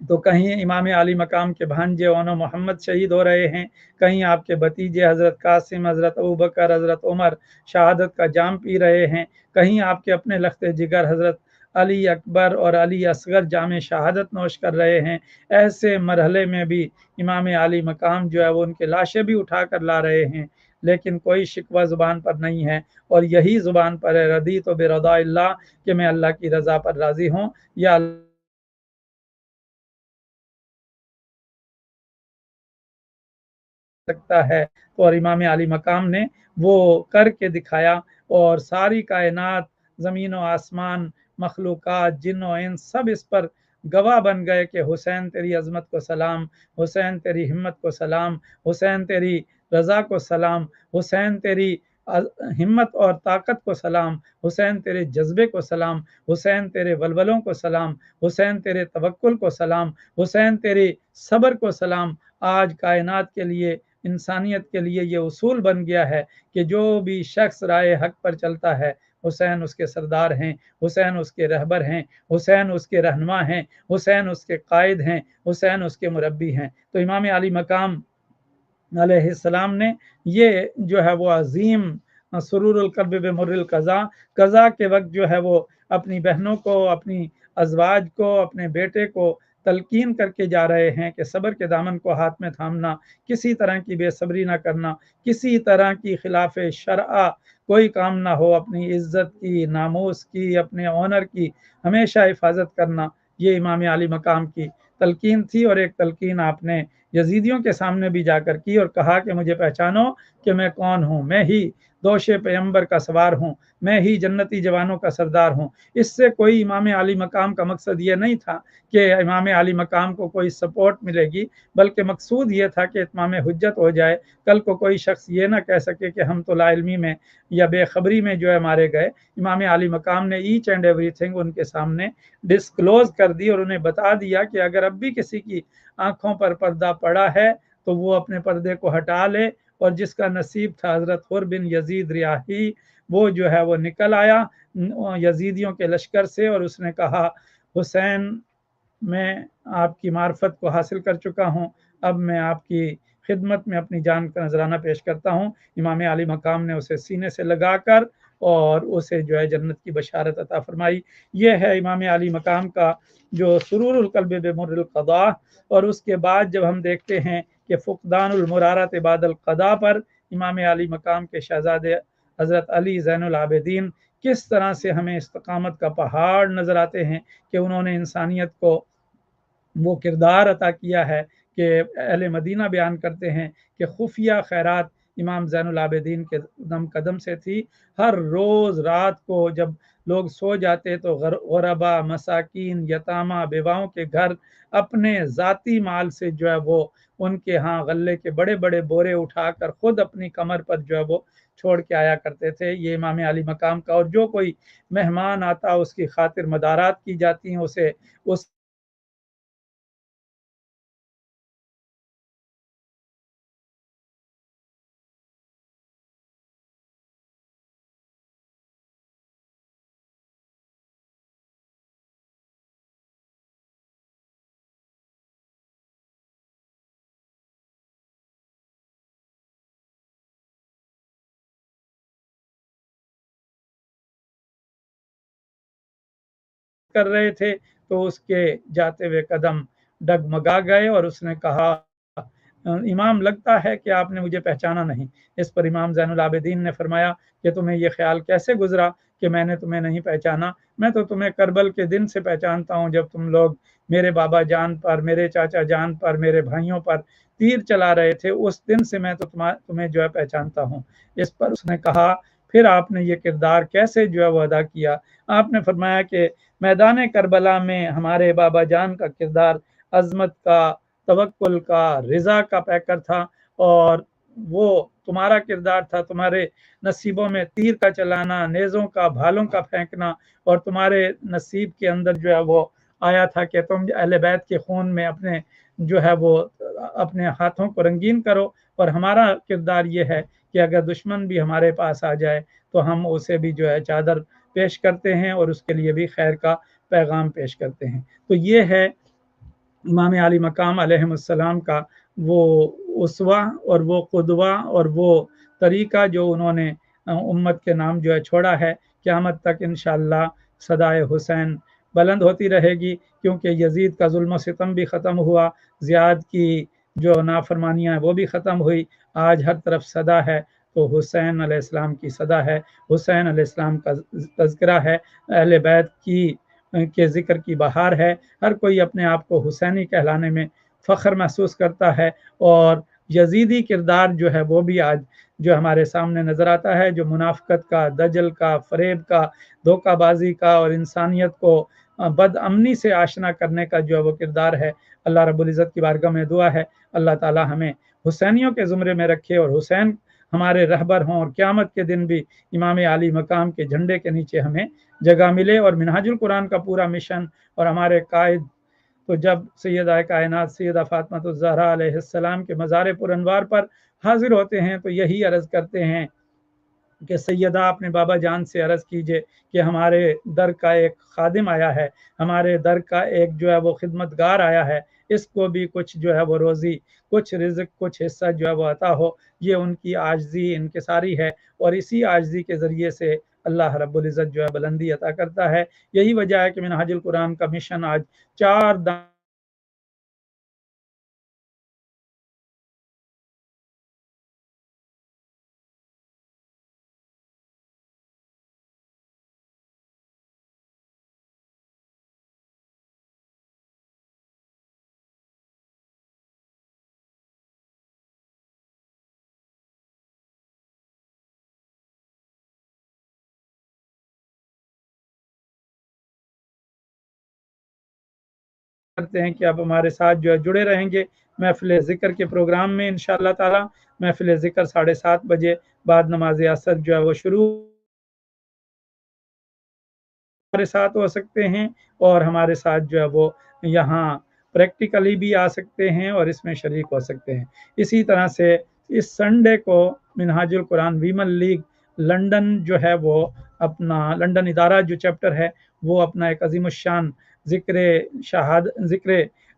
تو کہیں امام علی مقام کے بھانجے اون محمد شہید ہو رہے ہیں، کہیں آپ کے بھتیجے حضرت قاسم، حضرت ابوبکر، حضرت عمر شہادت کا جام پی رہے ہیں، کہیں آپ کے اپنے لخت جگر حضرت علی اکبر اور علی اصغر جام شہادت نوش کر رہے ہیں۔ ایسے مرحلے میں بھی امام علی مقام جو ہے وہ ان کے لاشیں بھی اٹھا کر لا رہے ہیں، لیکن کوئی شکوہ زبان پر نہیں ہے، اور یہی زبان پر ہے رضیت برضا اللہ، کہ میں اللہ کی رضا پر راضی ہوں، یا سکتا ہے۔ تو اور امام علی مقام نے وہ کر کے دکھایا، اور ساری کائنات، زمین و آسمان، مخلوقات، جن و انس سب اس پر گواہ بن گئے کہ حسین تیری عظمت کو سلام، حسین تیری ہمت کو سلام، حسین تیری رضا کو سلام، حسین تیری ہمت اور طاقت کو سلام، حسین تیرے جذبے کو سلام، حسین تیرے ولولوں کو سلام، حسین تیرے توکل کو سلام، حسین تیرے صبر کو سلام۔ آج کائنات کے لیے، انسانیت کے لیے یہ اصول بن گیا ہے کہ جو بھی شخص رائے حق پر چلتا ہے، حسین اس کے سردار ہیں، حسین اس کے رہبر ہیں، حسین اس کے رہنما ہیں، حسین اس کے قائد ہیں، حسین اس کے مربی ہیں۔ تو امام علی مقام علیہ السلام نے یہ جو ہے وہ عظیم سرور القلب بمر القضا، قضا کے وقت جو ہے وہ اپنی بہنوں کو، اپنی ازواج کو، اپنے بیٹے کو تلقین کر کے جا رہے ہیں کہ صبر کے دامن کو ہاتھ میں تھامنا، کسی طرح کی بے صبری نہ کرنا، کسی طرح کی خلاف شرع کوئی کام نہ ہو، اپنی عزت کی، ناموس کی، اپنے آنر کی ہمیشہ حفاظت کرنا، یہ امام علی مقام کی تلقین تھی۔ اور ایک تلقین آپ نے یزیدیوں کے سامنے بھی جا کر کی اور کہا کہ مجھے پہچانو کہ میں کون ہوں، میں ہی دوش پیغمبر کا سوار ہوں، میں ہی جنتی جوانوں کا سردار ہوں۔ اس سے کوئی امام علی مقام کا مقصد یہ نہیں تھا کہ امام علی مقام کو کوئی سپورٹ ملے گی، بلکہ مقصود یہ تھا کہ اتمام حجت ہو جائے، کل کو کوئی شخص یہ نہ کہہ سکے کہ ہم تو لا علمی میں یا بے خبری میں جو ہے مارے گئے۔ امام علی مقام نے ایچ اینڈ ایوری تھنگ ان کے سامنے ڈسکلوز کر دی اور انہیں بتا دیا کہ اگر اب بھی کسی کی آنکھوں پر پردہ پڑا ہے تو وہ اپنے پردے کو ہٹا لے۔ اور جس کا نصیب تھا حضرت حر بن یزید ریاحی، وہ جو ہے وہ نکل آیا یزیدیوں کے لشکر سے اور اس نے کہا حسین میں آپ کی معرفت کو حاصل کر چکا ہوں، اب میں آپ کی خدمت میں اپنی جان کا نذرانہ پیش کرتا ہوں۔ امام علی مقام نے اسے سینے سے لگا کر اور اسے جو ہے جنت کی بشارت عطا فرمائی۔ یہ ہے امام علی مقام کا جو سرور القلب بمر القضاء۔ اور اس کے بعد جب ہم دیکھتے ہیں کہ فقدان المرارات بعد القضاء پر امام علی مقام کے شہزادے حضرت علی زین العابدین کس طرح سے ہمیں استقامت کا پہاڑ نظر آتے ہیں کہ انہوں نے انسانیت کو وہ کردار عطا کیا ہے کہ اہل مدینہ بیان کرتے ہیں کہ خفیہ خیرات امام زین العابدین کے قدم قدم سے تھی۔ ہر روز رات کو جب لوگ سو جاتے تو غربا، مساکین، یتامہ، بیواؤں کے گھر اپنے ذاتی مال سے جو ہے وہ ان کے ہاں غلے کے بڑے بڑے بورے اٹھا کر خود اپنی کمر پر جو ہے وہ چھوڑ کے آیا کرتے تھے۔ یہ امام علی مقام کا، اور جو کوئی مہمان آتا اس کی خاطر مدارات کی جاتی ہیں، اسے اس کر رہے تھے تو اس کے جاتے ہوئے قدم ڈگمگا گئے اور اس نے کہا امام لگتا ہے کہ آپ نے مجھے پہچانا نہیں۔ اس پر امام زین العابدین نے فرمایا کہ تمہیں یہ خیال کیسے گزرا کہ میں نے تمہیں نہیں پہچانا؟ میں تو تمہیں کربل کے دن سے پہچانتا ہوں جب تم لوگ میرے بابا جان پر، میرے چاچا جان پر، میرے بھائیوں پر تیر چلا رہے تھے، اس دن سے میں تو تمہیں جو ہے پہچانتا ہوں۔ اس پر اس نے کہا پھر آپ نے یہ کردار کیسے جو ہے وہ ادا کیا؟ آپ نے فرمایا کہ میدان کربلا میں ہمارے بابا جان کا کردار عظمت کا، توکل کا، رضا کا پیکر تھا، اور وہ تمہارا کردار تھا تمہارے نصیبوں میں تیر کا چلانا، نیزوں کا، بھالوں کا پھینکنا، اور تمہارے نصیب کے اندر جو ہے وہ آیا تھا کہ تم اہل بیت کے خون میں اپنے جو ہے وہ اپنے ہاتھوں کو رنگین کرو۔ اور ہمارا کردار یہ ہے کہ اگر دشمن بھی ہمارے پاس آ جائے تو ہم اسے بھی جو ہے چادر پیش کرتے ہیں اور اس کے لیے بھی خیر کا پیغام پیش کرتے ہیں۔ تو یہ ہے امام علی مقام علیہ السلام کا وہ اسوہ اور وہ قدوہ اور وہ طریقہ جو انہوں نے امت کے نام جو ہے چھوڑا ہے۔ قیامت تک انشاءاللہ صدائے حسین بلند ہوتی رہے گی، کیونکہ یزید کا ظلم و ستم بھی ختم ہوا، زیاد کی جو نافرمانیاں ہیں وہ بھی ختم ہوئی، آج ہر طرف صدا ہے تو حسین علیہ السلام کی صدا ہے، حسین علیہ السلام کا تذکرہ ہے، اہل بیت کے ذکر کی بہار ہے۔ ہر کوئی اپنے آپ کو حسینی کہلانے میں فخر محسوس کرتا ہے، اور یزیدی کردار جو ہے وہ بھی آج جو ہمارے سامنے نظر آتا ہے، جو منافقت کا، دجل کا، فریب کا، دھوکہ بازی کا اور انسانیت کو بد امنی سے آشنا کرنے کا جو ہے وہ کردار ہے۔ اللہ رب العزت کی بارگاہ میں دعا ہے اللہ تعالی ہمیں حسینیوں کے زمرے میں رکھے اور حسین ہمارے رہبر ہوں، اور قیامت کے دن بھی امام علی مقام کے جھنڈے کے نیچے ہمیں جگہ ملے۔ اور منہاج القرآن کا پورا مشن اور ہمارے قائد تو جب سیدہ کائنات سیدہ فاطمہ الزہرا علیہ السلام کے مزار پر انوار پر حاضر ہوتے ہیں تو یہی عرض کرتے ہیں کہ سیدہ اپنے بابا جان سے عرض کیجئے کہ ہمارے در کا ایک خادم آیا ہے، ہمارے در کا ایک جو ہے وہ خدمتگار آیا ہے، اس کو بھی کچھ جو ہے وہ روزی، کچھ رزق، کچھ حصہ جو ہے وہ عطا ہو۔ یہ ان کی عاجزی انکساری ہے، اور اسی عاجزی کے ذریعے سے اللہ رب العزت جو ہے بلندی عطا کرتا ہے۔ یہی وجہ ہے کہ منہاج القرآن کا مشن آج 4 کرتے ہیں کہ آپ ہمارے ساتھ جو ہے جڑے رہیں گے محفل ذکر کے پروگرام میں انشاءاللہ تعالی۔ محفل ذکر 7:30 بجے بعد نماز عصر جو ہے وہ شروع ہمارے ساتھ ہو سکتے ہیں، اور ہمارے ساتھ جو ہے وہ یہاں پریکٹیکلی بھی آ سکتے ہیں اور اس میں شریک ہو سکتے ہیں۔ اسی طرح سے اس سنڈے کو منہاج القرآن ویمن لیگ لنڈن جو ہے وہ اپنا لنڈن ادارہ جو چیپٹر ہے وہ اپنا ایک عظیم الشان ذکر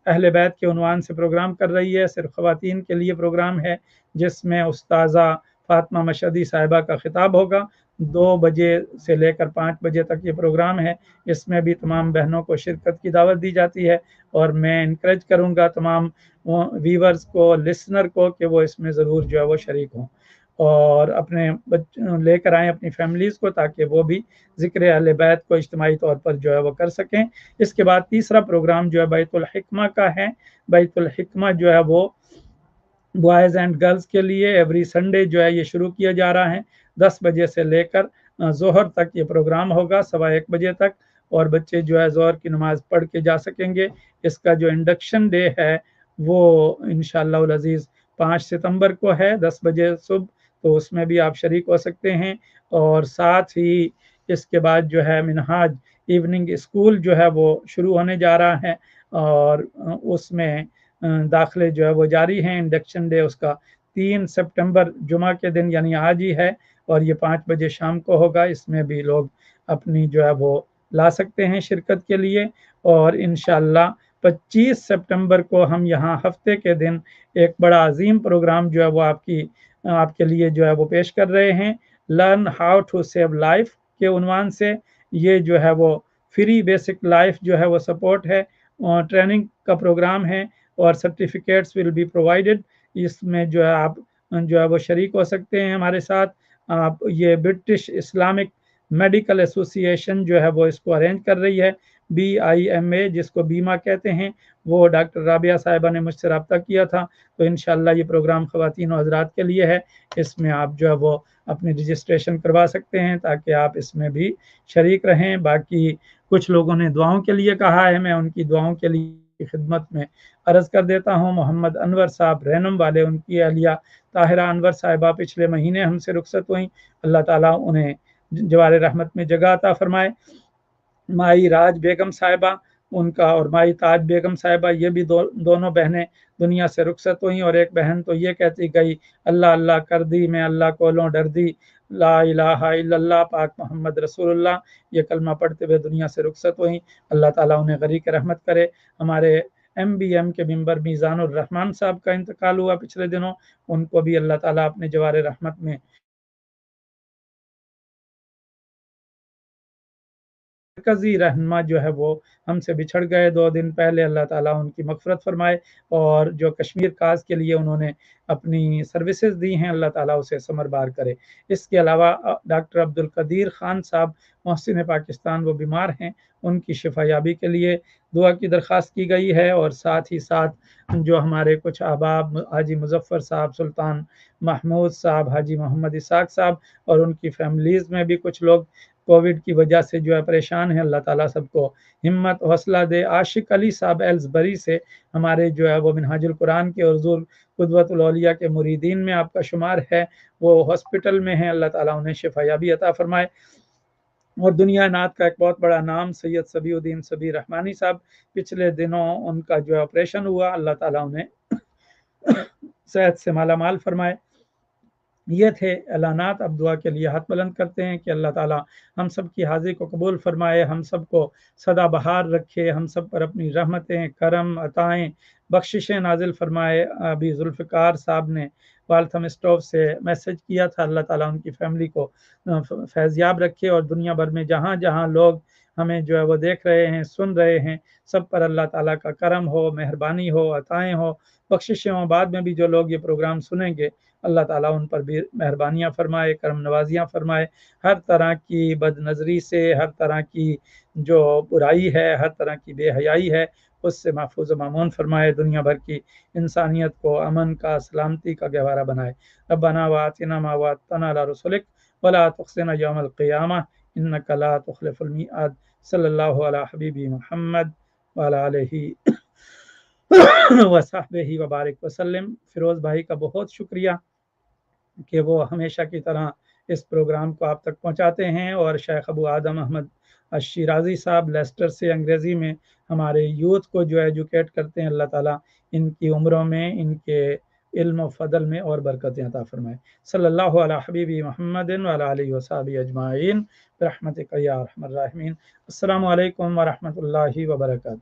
اہل بیت کے عنوان سے پروگرام کر رہی ہے۔ صرف خواتین کے لیے پروگرام ہے، جس میں استاذہ فاطمہ مشہدی صاحبہ کا خطاب ہوگا۔ 2 بجے سے لے کر 5 بجے تک یہ پروگرام ہے۔ اس میں بھی تمام بہنوں کو شرکت کی دعوت دی جاتی ہے، اور میں انکریج کروں گا تمام ویورز کو، لسنر کو، کہ وہ اس میں ضرور جو ہے وہ شریک ہوں، اور اپنے لے کر آئیں اپنی فیملیز کو، تاکہ وہ بھی ذکر اہل بیت کو اجتماعی طور پر جو ہے وہ کر سکیں۔ اس کے بعد تیسرا پروگرام جو ہے بیت الحکمہ کا ہے۔ بیت الحکمہ جو ہے وہ بوائز اینڈ گرلز کے لیے ایوری سنڈے جو ہے یہ شروع کیا جا رہا ہے۔ 10 بجے سے لے کر ظہر تک یہ پروگرام ہوگا، 1:15 بجے تک، اور بچے جو ہے ظہر کی نماز پڑھ کے جا سکیں گے۔ اس کا جو انڈکشن ڈے ہے وہ انشاءاللہ العزیز 5 ستمبر کو ہے، 10 بجے صبح، تو اس میں بھی آپ شریک ہو سکتے ہیں۔ اور ساتھ ہی اس کے بعد جو ہے منہاج ایوننگ اسکول جو ہے وہ شروع ہونے جا رہا ہے، اور اس میں داخلے جو ہے وہ جاری ہیں۔ انڈکشن ڈے اس کا 3 سپٹمبر جمعہ کے دن یعنی آج ہی ہے، اور یہ 5 بجے شام کو ہوگا۔ اس میں بھی لوگ اپنی جو ہے وہ لا سکتے ہیں شرکت کے لیے۔ اور انشاءاللہ 25 سپٹمبر کو ہم یہاں ہفتے کے دن ایک بڑا عظیم پروگرام جو ہے وہ آپ کے لیے جو ہے وہ پیش کر رہے ہیں، learn how to save life کے عنوان سے۔ یہ جو ہے وہ فری بیسک لائف جو ہے وہ سپورٹ ہے، ٹریننگ کا پروگرام ہے، اور سرٹیفکیٹس ول بی پرووائڈڈ۔ اس میں جو ہے آپ جو ہے وہ شریک ہو سکتے ہیں ہمارے ساتھ۔ آپ یہ برٹش اسلامک میڈیکل ایسوسی ایشن جو ہے وہ اس کو ارینج کر رہی ہے، BIMA، جس کو بیما کہتے ہیں۔ وہ ڈاکٹر رابعہ صاحبہ نے مجھ سے رابطہ کیا تھا، تو انشاءاللہ یہ پروگرام خواتین و حضرات کے لیے ہے۔ اس میں آپ جو ہے وہ اپنی رجسٹریشن کروا سکتے ہیں، تاکہ آپ اس میں بھی شریک رہیں۔ باقی کچھ لوگوں نے دعاؤں کے لیے کہا ہے، میں ان کی دعاؤں کے لیے خدمت میں عرض کر دیتا ہوں۔ محمد انور صاحب رینم والے، ان کی اہلیہ طاہرہ انور صاحبہ پچھلے مہینے ہم سے رخصت ہوئیں، اللہ تعالیٰ انہیں جوار رحمت میں جگہ عطا فرمائے۔ مائی راج بیگم صاحبہ، ان کا، اور مائی تاج بیگم صاحبہ، یہ بھی دونوں بہنیں دنیا سے رخصت ہوئیں، اور ایک بہن تو یہ کہتی گئی، اللہ اللہ کر دی میں اللہ کولوں ڈر دی، لا الہ الا اللہ پاک محمد رسول اللہ، یہ کلمہ پڑھتے ہوئے دنیا سے رخصت ہوئیں۔ اللہ تعالیٰ انہیں غریق رحمت کرے۔ ہمارے MBM کے ممبر میزان الرحمان صاحب کا انتقال ہوا پچھلے دنوں، ان کو بھی اللہ تعالیٰ اپنے جوار رحمت میں مرکزی رہنما جو ہے وہ ہم سے بچھڑ گئے 2 دن پہلے، اللہ تعالیٰ ان کی مغفرت فرمائے، اور جو کشمیر کاز کے لیے انہوں نے اپنی سروسز دی ہیں، اللہ تعالیٰ اسے ثمر بار کرے۔ اس کے علاوہ ڈاکٹر عبدالقدیر خان صاحب محسن پاکستان، وہ بیمار ہیں، ان کی شفا یابی کے لیے دعا کی درخواست کی گئی ہے۔ اور ساتھ ہی ساتھ جو ہمارے کچھ احباب، حاجی مظفر صاحب، سلطان محمود صاحب، حاجی محمد اسحاق صاحب، اور ان کی فیملیز میں بھی کچھ لوگ کووڈ کی وجہ سے جو ہے پریشان ہیں، اللہ تعالیٰ سب کو ہمت حوصلہ دے۔ عاشق علی صاحب ایلزبری سے، ہمارے جو ہے وہ منہاج القرآن کے حضور قدوۃ الاولیاء کے مریدین میں آپ کا شمار ہے، وہ ہاسپٹل میں ہیں، اللہ تعالیٰ انہیں شفا یابی عطا فرمائے۔ اور دنیا نعت کا ایک بہت بڑا نام سید صبی الدین صبی رحمانی صاحب، پچھلے دنوں ان کا جو آپریشن ہوا، اللہ تعالیٰ انہیں صحت سے مالا مال فرمائے۔ یہ تھے اعلانات. اب دعا کے لیے ہاتھ بلند کرتے ہیں کہ اللہ تعالیٰ ہم سب کی حاضری کو قبول فرمائے, ہم سب کو سدا بہار رکھے, ہم سب پر اپنی رحمتیں, کرم, عطائیں, بخششیں نازل فرمائے. ابھی ذوالفقار صاحب نے والتھم اسٹوپ سے میسج کیا تھا, اللہ تعالیٰ ان کی فیملی کو فیضیاب رکھے, اور دنیا بھر میں جہاں جہاں لوگ ہمیں جو ہے وہ دیکھ رہے ہیں, سن رہے ہیں, سب پر اللہ تعالیٰ کا کرم ہو, مہربانی ہو, عطائیں ہو, بخششیں ہوں. بعد میں بھی جو لوگ یہ پروگرام سنیں گے اللہ تعالیٰ ان پر بھی مہربانیاں فرمائے, کرم نوازیاں فرمائے, ہر طرح کی بد نظری سے, ہر طرح کی جو برائی ہے, ہر طرح کی بے حیائی ہے, اس سے محفوظ و مامون فرمائے, دنیا بھر کی انسانیت کو امن کا, سلامتی کا گہوارہ بنائے. ربنا وآتنا ما وعدتنا علی رسلک ولا تخزنا یوم القیامہ انک لا تخلف المیعاد. صلی اللہ علی حبیبی محمد وعلی آلہ وصحبہ وبارک وسلم. فیروز بھائی کا بہت شکریہ کہ وہ ہمیشہ کی طرح اس پروگرام کو آپ تک پہنچاتے ہیں, اور شیخ ابو آدم احمد الشیرازی صاحب لیسٹر سے انگریزی میں ہمارے یوتھ کو جو ایجوکیٹ کرتے ہیں. اللہ تعالیٰ ان کی عمروں میں, ان کے علم و فضل میں اور برکتیں عطا فرمائے. صلی اللہ علی حبیبی محمد وعلی آلہ وصحبہ اجمعین برحمتک یا ارحم الراحمین. السلام علیکم ورحمۃ اللہ وبرکاتہ.